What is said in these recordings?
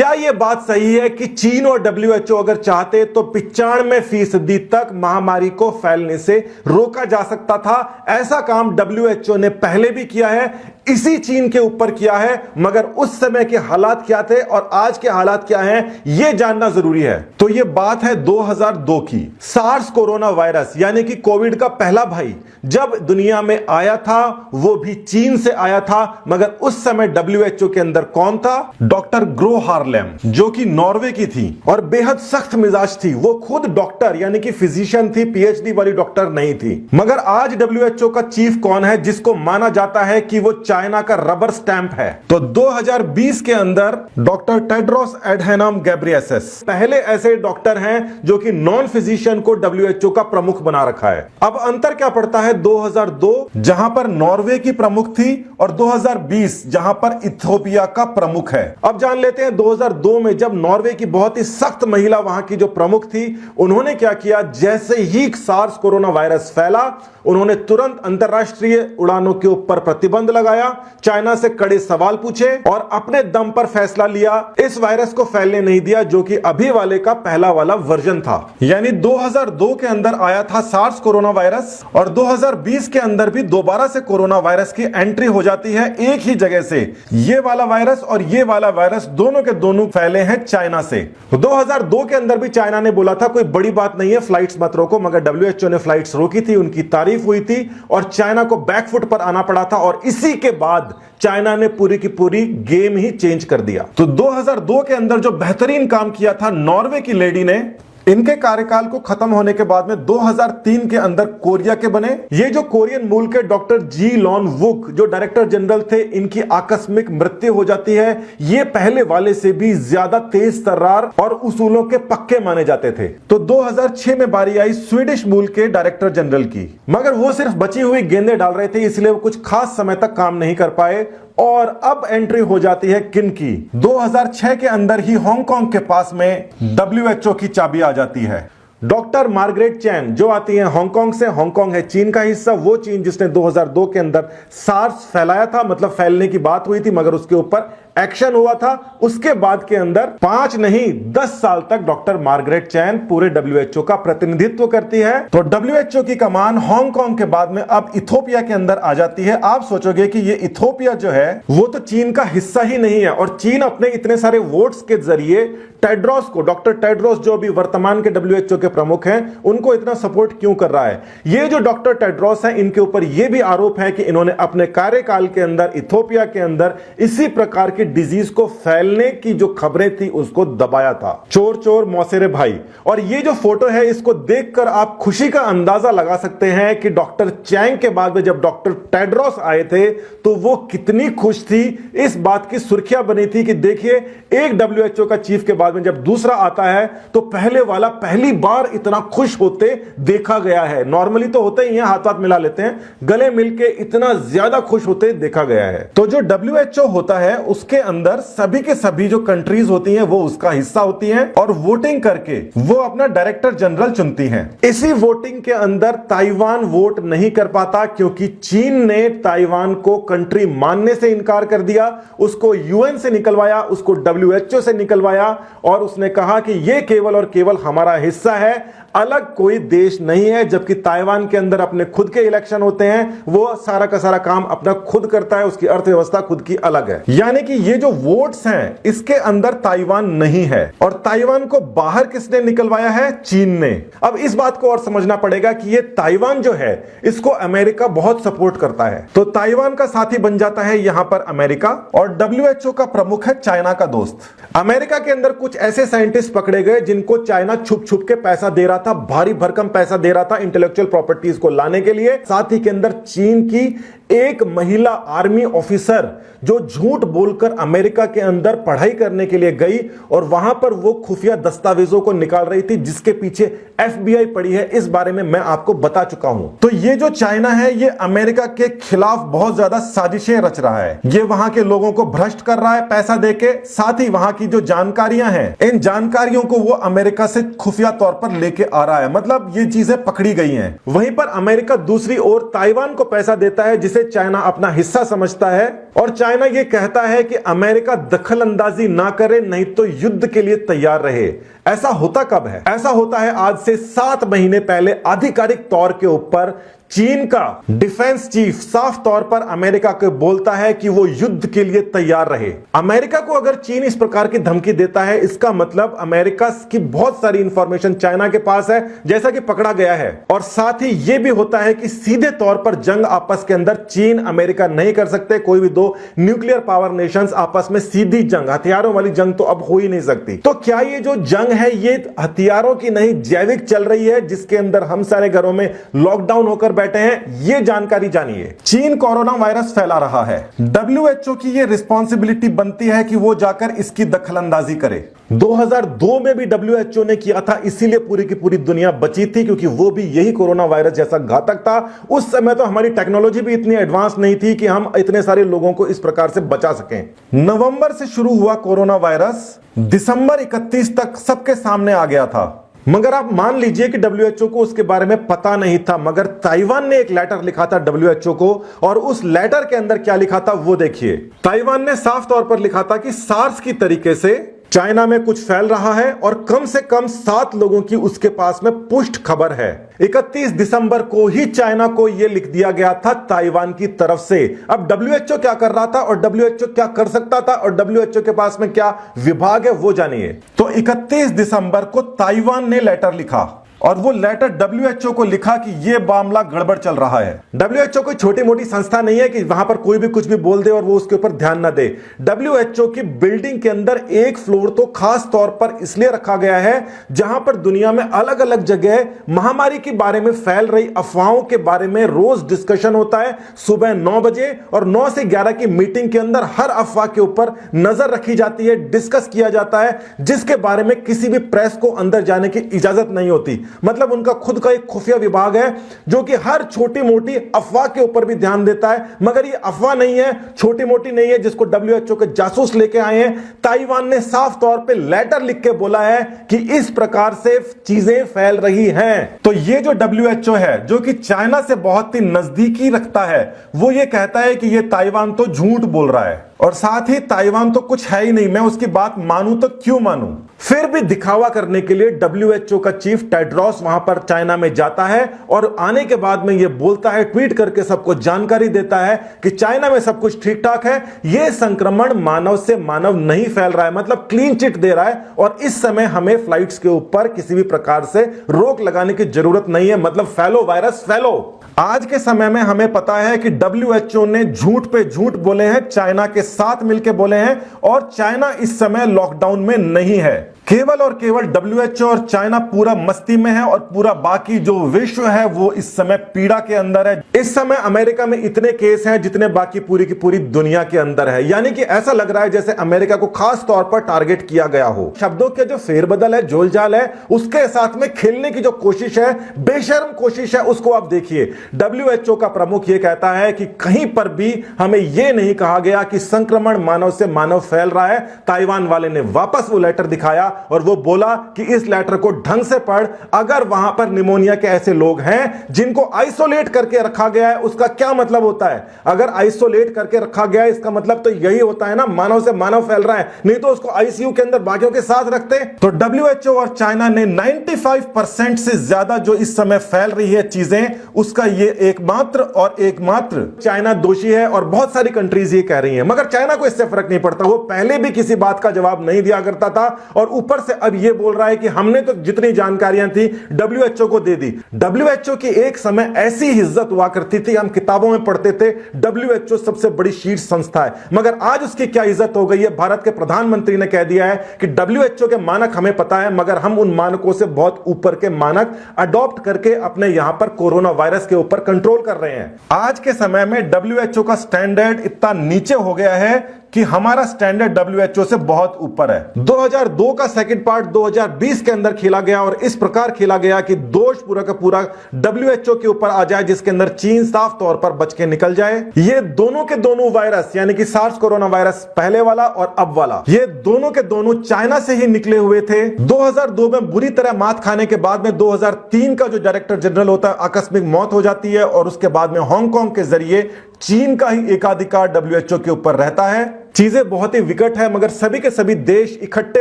क्या यह बात सही है कि चीन और डब्ल्यूएचओ अगर चाहते तो 95% तक महामारी को फैलने से रोका जा सकता था? ऐसा काम डब्ल्यूएचओ ने पहले भी किया है, इसी चीन के ऊपर किया है, मगर उस समय के हालात क्या थे और आज के हालात क्या हैं यह जानना जरूरी है। तो यह बात है 2002 की। सार्स कोरोना वायरस यानी कि कोविड का पहला भाई जब दुनिया में आया था वो भी चीन से आया था, मगर उस समय डब्ल्यूएचओ के अंदर कौन था? डॉक्टर ग्रो हार्लेम, जो कि नॉर्वे की थी और बेहद सख्त मिजाज थी। वो खुद डॉक्टर यानी कि फिजिशियन थी, पीएचडी वाली डॉक्टर नहीं थी। मगर आज डब्ल्यूएचओ का चीफ कौन है जिसको माना जाता है कि वो चाइना का रबर स्टैंप है? तो 2020 के अंदर डॉक्टर टेड्रोस एडहेनम गेब्रेयेसस पहले ऐसे डॉक्टर हैं जो कि नॉन फिजिशियन को डब्ल्यूएचओ का प्रमुख बना रखा है। अब अंतर क्या पड़ता है 2002 जहां पर नॉर्वे की प्रमुख थी और 2020 जहां पर इथियोपिया का प्रमुख है। अब जान लेते हैं 2002 में जब नॉर्वे की बहुत ही सख्त महिला वहां की जो प्रमुख थी, उन्होंने क्या किया? जैसे ही सार्स कोरोना वायरस फैला, उन्होंने तुरंत अंतरराष्ट्रीय उड़ानों के ऊपर प्रतिबंध लगाया, चाइना से कड़े सवाल पूछे और अपने दम पर फैसला लिया, इस वायरस को फैलने नहीं दिया, जो कि अभी वाले का पहला वाला वर्जन था। यानी 2002 के अंदर आया था सार्स कोरोना वायरस और 2020 के अंदर भी दोबारा से कोरोना वायरस की एंट्री हो जाती है एक ही जगह से। ये वाला वायरस और ये वाला वायरस दोनों के दोनों फैले हैं चाइना से। 2002 के अंदर भी चाइना ने बोला था कोई बड़ी बात नहीं है, फ्लाइट्स मत रोको, मगर डब्ल्यूएचओ ने फ्लाइट्स रोकी थी, उनकी तारीफ हुई थी और चाइना को बैकफुट पर आना पड़ा था और इसी के बाद चाइना ने पूरी की पूरी गेम ही चेंज कर दिया। तो 2002 के अंदर जो बेहतरीन काम किया था नॉर्वे की लेडी ने, इनके कार्यकाल को खत्म होने के बाद में 2003 के अंदर कोरिया के बने। ये जो कोरियन मूल के डॉक्टर जी लॉन वुक जो डायरेक्टर जनरल थे, इनकी आकस्मिक मृत्यु हो जाती है। ये पहले वाले से भी ज्यादा तेज तर्रार और उसूलों के पक्के माने जाते थे। तो 2006 में बारी आई स्वीडिश मूल के डायरेक्टर जनरल की, मगर वो सिर्फ बची हुई गेंदें डाल रहे थे, इसलिए वो कुछ खास समय तक काम नहीं कर पाए। और अब एंट्री हो जाती है किन की? 2006 के अंदर ही हांगकांग के पास में डब्ल्यूएचओ की चाबी आ जाती है। डॉक्टर मार्गरेट चैन जो आती हैं हांगकांग से। हांगकांग है चीन का हिस्सा, वो चीन जिसने 2002 के अंदर सार्स फैलाया था, मतलब फैलने की बात हुई थी मगर उसके ऊपर एक्शन हुआ था। उसके बाद के अंदर 5 नहीं 10 साल तक डॉक्टर मार्गरेट चैन पूरे डब्ल्यूएचओ का प्रतिनिधित्व करती है। तो डब्ल्यूएचओ की कमान हांगकांग के बाद में अब इथियोपिया के अंदर आ जाती है। आप सोचोगे कि ये इथियोपिया जो है वो तो चीन का हिस्सा ही नहीं है और चीन अपने इतने सारे वोट्स के जरिए टेड्रोस को, डॉक्टर टेड्रोस जो अभी वर्तमान के डब्ल्यूएचओ के प्रमुख हैं, उनको इतना सपोर्ट क्यों कर रहा है? ये जो डॉक्टर टेड्रोस हैं, इनके ऊपर यह भी आरोप है कि इन्होंने अपने कार्यकाल के अंदर इथियोपिया के अंदर इसी प्रकार की डिजीज को फैलने की जो खबरें थी उसको दबाया था। चोर चोर मौसेरे भाई। और ये जो फोटो है इसको देखकर आप खुशी का अंदाजा लगा सकते हैं कि डॉक्टर चैंग के बाद में जब डॉक्टर टेड्रोस आए थे तो वो कितनी खुश थी। इस बात की सुर्खियां बनी थी कि देखिए एक डब्ल्यूएचओ का चीफ के बाद में जब दूसरा आता है तो पहले वाला पहली बार इतना खुश होते देखा गया है। नॉर्मली तो होते ही हैं, हाथ हाथ मिला लेते हैं, गले मिलके इतना ज्यादा खुश होते देखा गया है। तो जो डब्ल्यूएचओ होता है उसके अंदर सभी के सभी जो कंट्रीज होती हैं वो उसका हिस्सा होती हैं और वोटिंग करके वो अपना डायरेक्टर जनरल चुनती हैं। इसी वोटिंग के अंदर ताइवान वोट नहीं कर पाता क्योंकि चीन ने ताइवान को कंट्री मानने से इनकार कर दिया, उसको यूएन से निकलवाया, उसको डब्ल्यूएचओ से निकलवाया और उसने कहा कि ये केवल और केवल हमारा हिस्सा है, अलग कोई देश नहीं है। जबकि ताइवान के अंदर अपने खुद के इलेक्शन होते हैं, वो सारा का सारा काम अपना खुद करता है, उसकी अर्थव्यवस्था खुद की अलग है। यानी कि ये जो वोट्स हैं इसके अंदर ताइवान नहीं है और ताइवान को बाहर किसने निकलवाया है? चीन ने। अब इस बात को और समझना पड़ेगा कि ये ताइवान जो है इसको अमेरिका बहुत सपोर्ट करता है, तो ताइवान का साथी बन जाता है यहां पर अमेरिका और डब्ल्यूएचओ का प्रमुख है चाइना का दोस्त। अमेरिका के अंदर कुछ ऐसे साइंटिस्ट पकड़े गए जिनको चाइना छुप छुप के पैसा दे रहा था, भारी भरकम पैसा दे रहा था इंटेलेक्चुअल प्रॉपर्टीज को लाने के लिए। साथ ही के अंदर चीन की एक महिला आर्मी ऑफिसर जो झूठ बोलकर अमेरिका के अंदर पढ़ाई करने के लिए गई और वहां पर वो खुफिया दस्तावेजों को निकाल रही थी जिसके पीछे एफबीआई पड़ी है। इस बारे में मैं आपको बता चुका हूं। तो ये जो चाइना है ये अमेरिका के खिलाफ बहुत ज्यादा साजिशें रच रहा है। ये वहां के लोगों को भ्रष्ट कर रहा है पैसा देके, साथ ही वहां की जो जानकारियां हैं इन जानकारियों को वो अमेरिका से खुफिया तौर पर लेके आ रहा है। मतलब ये चीजें पकड़ी गई हैं। वहीं पर अमेरिका दूसरी ओर ताइवान को पैसा देता है जिसे जिसे चाइना अपना हिस्सा समझता है और चाइना यह कहता है कि अमेरिका दखल अंदाजी ना करे, नहीं तो युद्ध के लिए तैयार रहे। ऐसा होता कब है? ऐसा होता है आज से 7 महीने पहले आधिकारिक तौर के ऊपर चीन का डिफेंस चीफ साफ तौर पर अमेरिका को बोलता है कि वो युद्ध के लिए तैयार रहे। अमेरिका को अगर चीन इस प्रकार की धमकी देता है, इसका मतलब अमेरिका की बहुत सारी इंफॉर्मेशन चाइना के पास है, जैसा कि पकड़ा गया है। और साथ ही यह भी होता है कि सीधे तौर पर जंग आपस के अंदर चीन अमेरिका नहीं कर सकते। कोई भी दो न्यूक्लियर पावर नेशंस आपस में सीधी जंग, हथियारों वाली जंग तो अब हो ही नहीं सकती। तो क्या ये जो जंग है ये हथियारों की नहीं जैविक चल रही है, जिसके अंदर हम सारे घरों में लॉकडाउन होकर बैठे हैं? ये जानकारी जानिए। चीन कोरोना वायरस फैला रहा है, डब्ल्यूएचओ की ये रिस्पॉन्सिबिलिटी बनती है कि वो जाकर इसकी दखलंदाजी करे। 2002 में भी डब्ल्यूएचओ ने किया था, इसीलिए पूरी की पूरी दुनिया बची थी, क्योंकि वो भी यही कोरोना वायरस जैसा घातक था। उस समय तो हमारी टेक्नोलॉजी भी इतनी एडवांस नहीं थी कि हम इतने सारे लोगों को इस प्रकार से बचा सकें। नवंबर से शुरू हुआ कोरोना वायरस दिसंबर 31 तक सबके सामने आ गया था, मगर आप मान लीजिए कि डब्ल्यूएचओ को उसके बारे में पता नहीं था। मगर ताइवान ने एक लेटर लिखा था डब्ल्यूएचओ को, और उस लेटर के अंदर क्या लिखा था वो देखिए। ताइवान ने साफ तौर पर लिखा था कि सार्स की तरीके से चाइना में कुछ फैल रहा है और कम से कम 7 लोगों की उसके पास में पुष्ट खबर है। 31 दिसंबर को ही चाइना को यह लिख दिया गया था ताइवान की तरफ से। अब डब्ल्यूएचओ क्या कर रहा था और डब्ल्यूएचओ क्या कर सकता था और डब्ल्यूएचओ के पास में क्या विभाग है वो जानिए। तो 31 दिसंबर को ताइवान ने लेटर लिखा और वो लेटर डब्ल्यूएचओ को लिखा कि ये मामला गड़बड़ चल रहा है। डब्ल्यूएचओ कोई छोटी मोटी संस्था नहीं है कि वहां पर कोई भी कुछ भी बोल दे और वो उसके ऊपर ध्यान ना दे। डब्ल्यूएचओ की बिल्डिंग के अंदर एक फ्लोर तो खास तौर पर इसलिए रखा गया है जहां पर दुनिया में अलग अलग जगह महामारी के बारे में फैल रही अफवाहों के बारे में रोज डिस्कशन होता है। सुबह 9 बजे और 9 से 11 की मीटिंग के अंदर हर अफवाह के ऊपर नजर रखी जाती है, डिस्कस किया जाता है, जिसके बारे में किसी भी प्रेस को अंदर जाने की इजाजत नहीं होती। मतलब उनका खुद का एक खुफिया विभाग है जो कि हर छोटी मोटी अफवाह के ऊपर भी ध्यान देता है। मगर ये अफवाह नहीं है, छोटी मोटी नहीं है, जिसको डब्ल्यूएचओ के जासूस लेके आए हैं। ताइवान ने साफ तौर पे लेटर लिख के बोला है कि इस प्रकार से चीजें फैल रही हैं। तो ये जो डब्ल्यूएचओ है जो कि चाइना से बहुत ही नजदीकी रखता है, वो ये कहता है कि ये ताइवान तो झूठ बोल रहा है और साथ ही ताइवान तो कुछ है ही नहीं, मैं उसकी बात मानूं तो क्यों मानूं। फिर भी दिखावा करने के लिए डब्ल्यूएचओ का चीफ टेड्रोस वहां पर चाइना में जाता है और आने के बाद में यह बोलता है, ट्वीट करके सबको जानकारी देता है कि चाइना में सब कुछ ठीक ठाक है, यह संक्रमण मानव से मानव नहीं फैल रहा है, मतलब क्लीन चिट दे रहा है और इस समय हमें फ्लाइट्स के ऊपर किसी भी प्रकार से रोक लगाने की जरूरत नहीं है, मतलब फैलो वायरस फैलो। आज के समय में हमें पता है कि डब्ल्यूएचओ ने झूठ पे झूठ बोले हैं, चाइना के साथ मिलकर बोले हैं और चाइना इस समय लॉकडाउन में नहीं है। केवल और केवल डब्ल्यूएचओ और चाइना पूरा मस्ती में है और पूरा बाकी जो विश्व है वो इस समय पीड़ा के अंदर है। इस समय अमेरिका में इतने केस हैं जितने बाकी पूरी की पूरी दुनिया के अंदर है, यानी कि ऐसा लग रहा है जैसे अमेरिका को खास तौर पर टारगेट किया गया हो। शब्दों के जो फेरबदल है, जोलजाल है, उसके साथ में खेलने की जो कोशिश है, बेशर्म कोशिश है, उसको आप देखिए। डब्ल्यूएचओ का प्रमुख यह कहता है कि कहीं पर भी हमें यह नहीं कहा गया कि संक्रमण मानव से मानव फैल रहा है। ताइवान वाले ने वापस वो लेटर दिखाया और वो बोला कि इस लेटर को ढंग से पढ़, अगर वहां पर निमोनिया के ऐसे लोग हैं जिनको आइसोलेट करके रखा गया है, उसका क्या मतलब होता है? अगर आइसोलेट करके रखा गया है इसका मतलब तो यही होता है ना, मानव से मानव फैल रहा है, नहीं तो उसको आईसीयू के अंदर बाकियों के साथ रखते। तो डब्ल्यूएचओ और चाइना ने 95% से ज्यादा जो इस समय फैल रही है चीजें, उसका ये एकमात्र और एकमात्र चाइना दोषी है और बहुत सारी कंट्रीज ये कह रही हैं। मगर चाइना को इससे फर्क नहीं पड़ता, वो पहले भी किसी बात का जवाब नहीं दिया करता था और ऊपर से अब ये बोल रहा है कि हमने तो जितनी जानकारियां थी डब्ल्यूएचओ को दे दी। डब्ल्यूएचओ की एक समय ऐसी इज्जत हुआ करती थी, हम किताबों में पढ़ते थे डब्ल्यूएचओ सबसे बड़ी शीर्ष संस्था है, मगर आज उसकी क्या इज्जत हो गई है। भारत के प्रधानमंत्री ने कह दिया है कि डब्ल्यूएचओ के मानक हमें पता है, मगर हम उन मानकों से बहुत ऊपर के मानक अडॉप्ट करके अपने यहां पर कोरोना वायरस के ऊपर कंट्रोल कर रहे हैं। आज के समय में डब्ल्यूएचओ का स्टैंडर्ड इतना नीचे हो गया है कि हमारा स्टैंडर्ड डब्ल्यूएचओ से बहुत ऊपर है। 2002 का सेकंड पार्ट 2020 के अंदर खेला गया और इस प्रकार खेला गया कि दोष पूरा का पूरा डब्ल्यूएचओ के ऊपर आ जाए, जिसके अंदर चीन साफ तौर पर बच के निकल जाए। ये दोनों के दोनों वायरस, यानी कि सार्स कोरोना वायरस पहले वाला और अब वाला, ये दोनों के दोनों चाइना से ही निकले हुए थे। 2002 में बुरी तरह मात खाने के बाद में 2003 का जो डायरेक्टर जनरल होता है, आकस्मिक मौत हो जाती है और उसके बाद में हांगकांग के जरिए चीन का ही एकाधिकार डब्ल्यूएचओ के ऊपर रहता है। चीजें बहुत ही विकट है, मगर सभी के सभी देश इकट्ठे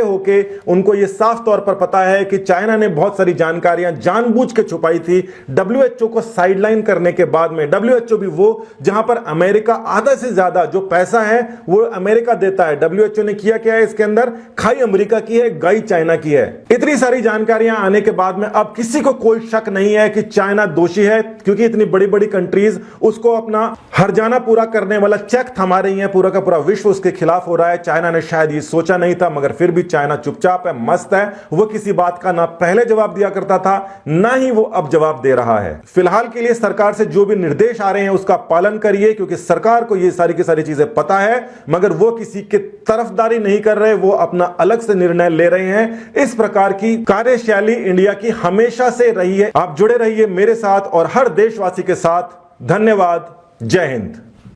होके उनको यह साफ तौर पर पता है कि चाइना ने बहुत सारी जानकारियां जानबूझ के छुपाई थी डब्ल्यूएचओ को साइडलाइन करने के बाद में। डब्ल्यूएचओ भी वो जहां पर अमेरिका आधा से ज्यादा जो पैसा है वो अमेरिका देता है। डब्ल्यूएचओ ने किया क्या है इसके अंदर? खाई अमेरिका की है, गाई चाइना की है। इतनी सारी जानकारियां आने के बाद में अब किसी को कोई शक नहीं है कि चाइना दोषी है, क्योंकि इतनी बड़ी बड़ी कंट्रीज उसको अपना हर्जाना पूरा करने वाला चेक थमा रही है। पूरा का पूरा विश्व उसके खिलाफ हो रहा है। चाइना ने शायद ये सोचा नहीं था, मगर फिर भी चाइना चुपचाप है, मस्त है। वो किसी बात का ना पहले जवाब दिया करता था, ना ही वो अब जवाब दे रहा है। फिलहाल के लिए सरकार से जो भी निर्देश आ रहे हैं उसका पालन करिए, क्योंकि सरकार को ये सारी की सारी चीजें पता है, मगर वो किसी की तरफदारी नहीं कर रहे, वो अपना अलग से निर्णय ले रहे हैं। इस प्रकार की कार्यशैली इंडिया की हमेशा से रही है। आप जुड़े रहिए मेरे साथ और हर देशवासी के साथ। धन्यवाद। जय हिंद।